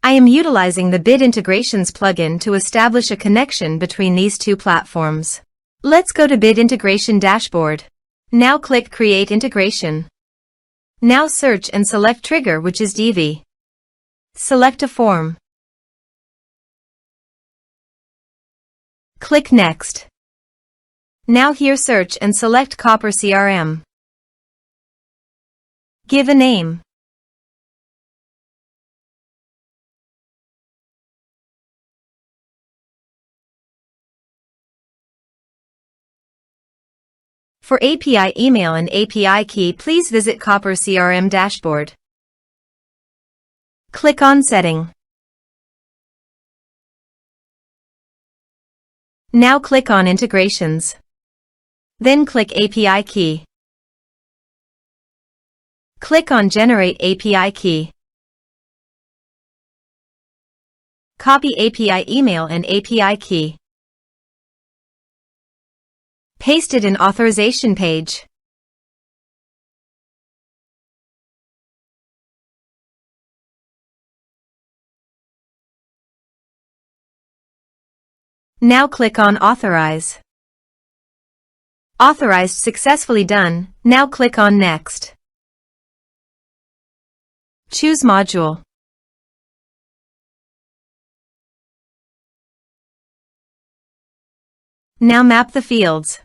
I am utilizing the Bit Integrations plugin to establish a connection between these two platforms. Let's go to Bit Integration Dashboard. Now click Create Integration. Now search and select Trigger, which is Divi. Select a form. Click Next. Now here search and select Copper CRM. Give a name. For API email and API key, please visit Copper CRM dashboard. Click on Setting. Now click on Integrations. Then click API key. Click on Generate API key. Copy API email and API key. Paste it in authorization page. Now click on Authorize. Authorized, successfully done. Now click on Next. Choose Module. Now map the fields.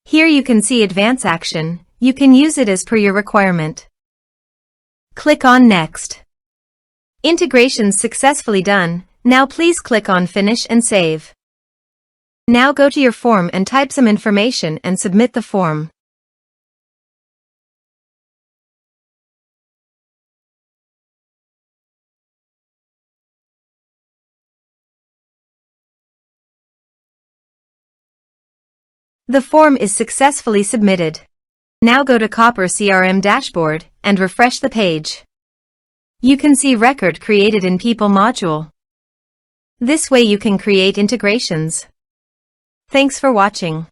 Here you can see Advance Action. You can use it as per your requirement. Click on Next. Integrations successfully done. Now please click on Finish and Save. Now go to your form and type some information and submit the form. The form is successfully submitted. Now go to Copper CRM dashboard and refresh the page. You can see record created in People module. This way you can create integrations. Thanks for watching.